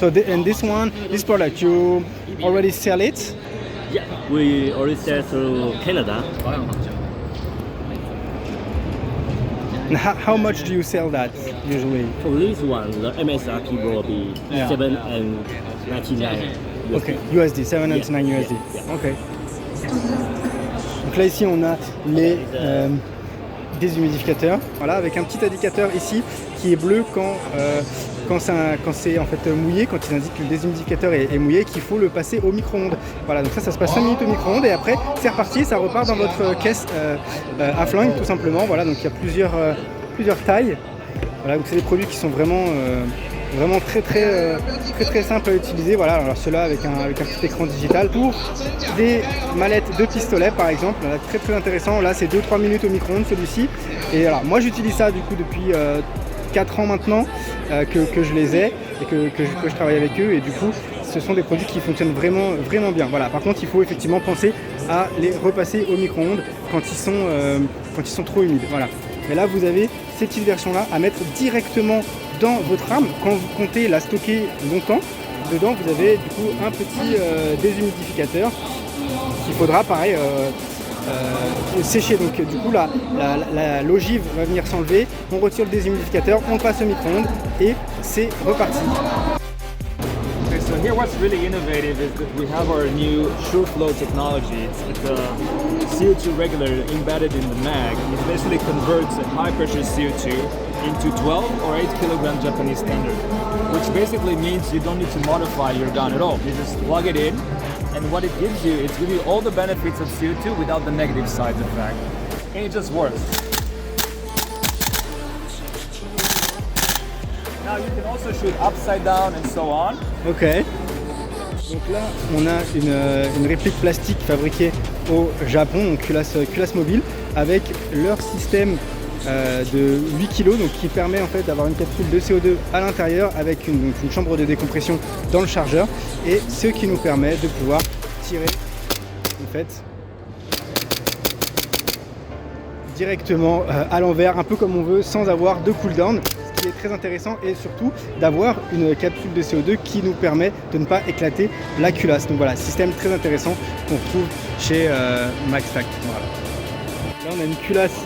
So and this product, you already sell it? Yeah, we already sell through Canada. And how much do you sell that usually? For this one, the MSRP will be Yeah. $7.99. Ok, USD, 799 USD. Yeah. Ok. Donc là ici on a les déshumidificateurs, voilà, avec un petit indicateur ici qui est bleu quand c'est en fait mouillé, quand il indique que le déshumidificateur est mouillé, qu'il faut le passer au micro-ondes. Voilà, donc ça se passe 5 minutes au micro-ondes et après c'est reparti, ça repart dans votre caisse à flingue tout simplement. Voilà, donc il y a plusieurs tailles. Voilà, donc c'est des produits qui sont vraiment très simple à utiliser. Voilà, alors ceux-là avec un petit écran digital pour des mallettes de pistolet par exemple. Voilà, très intéressant. Là c'est 2-3 minutes au micro-ondes celui-ci. Et alors moi j'utilise ça du coup depuis 4 ans maintenant que je les ai et que je travaille avec eux, et du coup ce sont des produits qui fonctionnent vraiment bien. Voilà, par contre il faut effectivement penser à les repasser au micro-ondes quand ils sont trop humides. Voilà. Mais là vous avez ces petites versions là à mettre directement dans votre rame quand vous comptez la stocker longtemps. Dedans vous avez du coup un petit déshumidificateur qu'il faudra pareil sécher. Donc du coup l'ogive va venir s'enlever, on retire le déshumidificateur, on le passe au micro-ondes et c'est reparti. Okay, so here what's really innovative is that we have our new SureFlow technology. It's a CO2 regulator embedded in the mag. It basically converts a high pressure CO2 into 12 or 8 kilogram Japanese standard, which basically means you don't need to modify your gun at all. You just plug it in, and what it gives you all the benefits of CO2 without the negative side effect, and it just works. Now you can also shoot upside down and so on. Ok. Donc là on a une réplique plastique fabriquée au Japon, donc culasse mobile, avec leur système de 8 kg, donc qui permet en fait d'avoir une capsule de CO2 à l'intérieur avec une chambre de décompression dans le chargeur, et ce qui nous permet de pouvoir tirer en fait directement à l'envers, un peu comme on veut, sans avoir de cooldown, ce qui est très intéressant, et surtout d'avoir une capsule de CO2 qui nous permet de ne pas éclater la culasse. Donc voilà, système très intéressant qu'on retrouve chez MagStack. Voilà. Là on a une culasse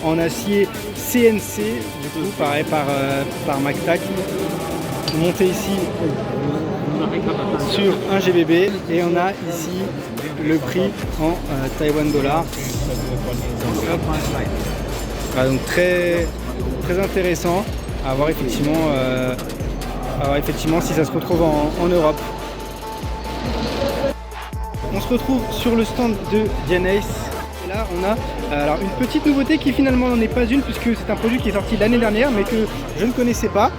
en acier CNC, du coup pareil par MagStack, montée ici sur un GBB, et on a ici le prix en Taïwan dollar. Voilà, donc très intéressant à voir effectivement si ça se retrouve en Europe. On se retrouve sur le stand de Dianace. Et là on a alors une petite nouveauté qui finalement n'en est pas une, puisque c'est un produit qui est sorti l'année dernière mais que je ne connaissais pas,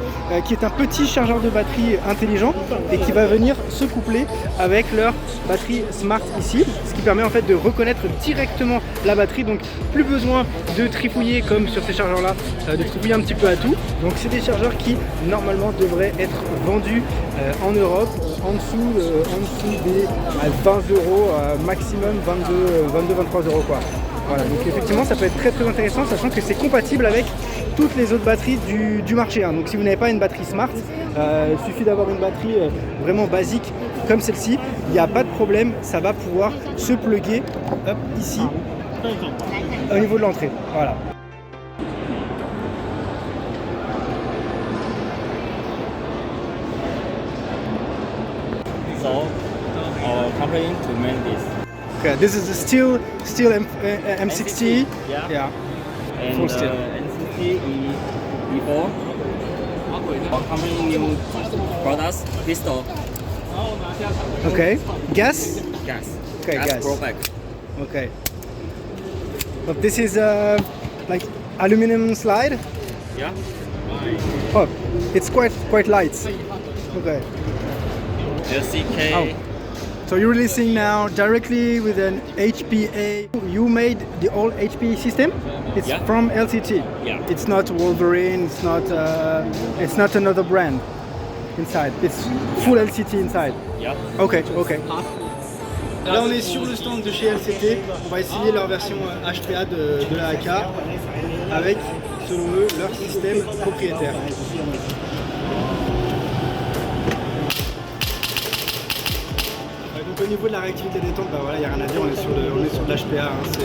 qui est un petit chargeur de batterie intelligent et qui va venir se coupler avec leur batterie Smart ici, ce qui permet en fait de reconnaître directement la batterie, donc plus besoin de trifouiller comme sur ces chargeurs là, de trifouiller un petit peu à tout. Donc c'est des chargeurs qui normalement devraient être vendus en Europe en dessous des 20 €, maximum 22-23 € quoi. Voilà, donc effectivement ça peut être très intéressant, sachant que c'est compatible avec toutes les autres batteries du marché. Donc si vous n'avez pas une batterie Smart, il suffit d'avoir une batterie vraiment basique comme celle-ci, il n'y a pas de problème, ça va pouvoir se plugger ici au niveau de l'entrée. Voilà. So, our company to make this. Okay, this is the steel M60. Yeah. And Full steel. NCT E4. Our company new products, pistol, Okay. Gas? gas. Okay, gas. Propack. Okay. But this is like aluminum slide. Yeah. Oh, it's quite light. Okay. LCK. Oh. So you're releasing now directly with an HPA. You made the old HPA system. It's Yeah. from LCT. Yeah. It's not Wolverine. It's not another brand inside. It's full LCT inside. Yeah. Ok. Là on est sur le stand de chez LCT. On va essayer leur version HPA de la AK avec, selon eux, leur système propriétaire. au niveau de la réactivité des temps, bah voilà, il n'y a rien à dire, on est sur de l'HPA, hein, c'est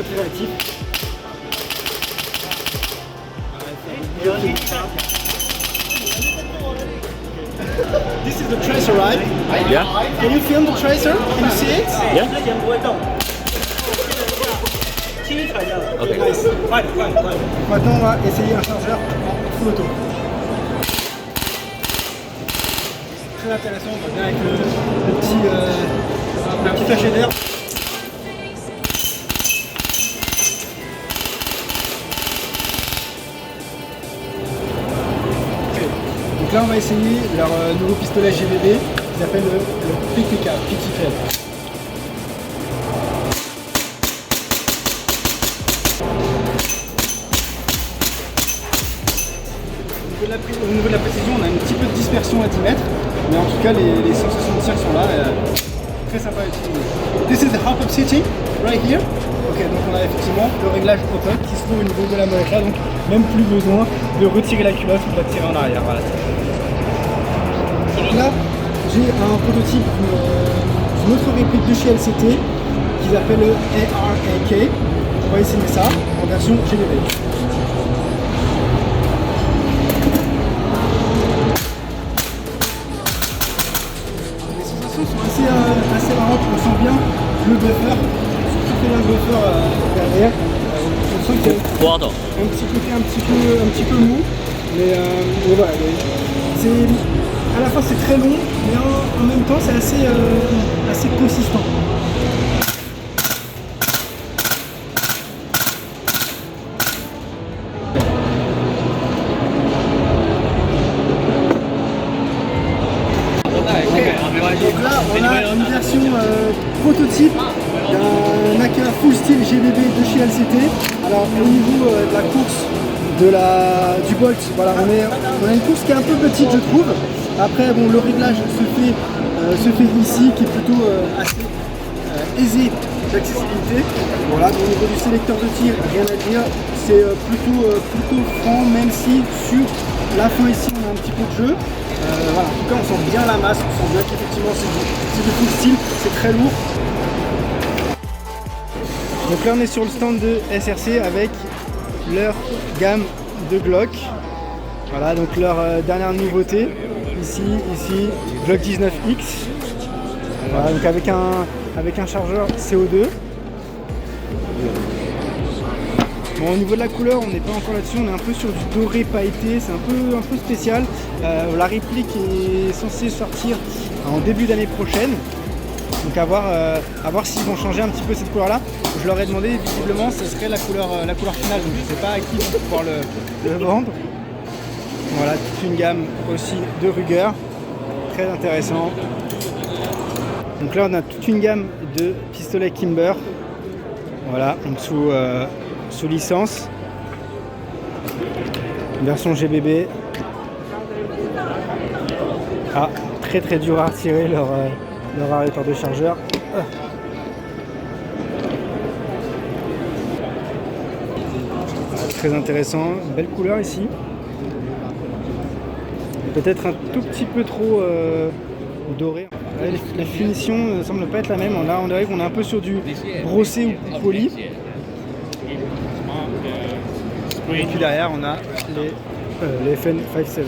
très réactif. This is the tracer, right? Yeah. Can you film the tracer? Can you see it? Yeah. Okay. Nice. Maintenant, on va essayer un chargeur en full auto. Très intéressant, on va bien avec le petit cachet d'air. Donc là, on va essayer leur nouveau pistolet GBB qui s'appelle le PTK, PTK. Au niveau de la précision, on a un petit peu de dispersion à 10 mètres, mais en tout cas, les sensations de tir sont là. Très sympa à utiliser. This is the hop-up setting, right here. Ok, donc on a effectivement le réglage hop-up qui se trouve au niveau de la molette là, donc même plus besoin de retirer la culotte ou de la tirer en arrière. Voilà. Donc là, j'ai un prototype d'une autre réplique de chez LCT qui s'appelle le ARAK. On va essayer ça en version GBB. Assez marrant, on sent bien le buffer, surtout qu'il y a un buffer derrière. On sent qu'il y a un petit côté un petit peu mou, mais voilà, à la fois c'est très long, mais en même temps c'est assez consistant. Donc là, on a une version prototype d'un AK Full Steel GBB de chez LCT. Alors au niveau de la course du bolt, voilà, on a une course qui est un peu petite, je trouve. Après, bon, le réglage se fait ici, qui est plutôt assez aisé d'accessibilité. Voilà, donc au niveau du sélecteur de tir, rien à dire. C'est plutôt franc, même si sur la fin ici, on a un petit peu de jeu. Voilà, en tout cas on sent bien la masse, on sent bien qu'effectivement c'est du full steel, c'est très lourd. Donc là on est sur le stand de SRC avec leur gamme de Glock. Voilà, donc leur dernière nouveauté, ici, Glock 19X. Voilà, donc avec un chargeur CO2. Bon, au niveau de la couleur, on n'est pas encore là-dessus, on est un peu sur du doré pailleté, c'est un peu spécial. La réplique est censée sortir en début d'année prochaine. Donc à voir s'ils vont changer un petit peu cette couleur-là. Je leur ai demandé, visiblement, ce serait la couleur finale, donc je ne sais pas à qui ils vont pouvoir le vendre. Voilà, toute une gamme aussi de Ruger, très intéressant. Donc là, on a toute une gamme de pistolets Kimber. Voilà, en dessous sous licence, version GBB. Ah, très dur à retirer leur arrêteur de chargeur. Très intéressant, belle couleur ici. Peut-être un tout petit peu trop doré. La finition ne semble pas être la même. On dirait qu'on est un peu sur du brossé ou poli. Et puis derrière on a les FN 57.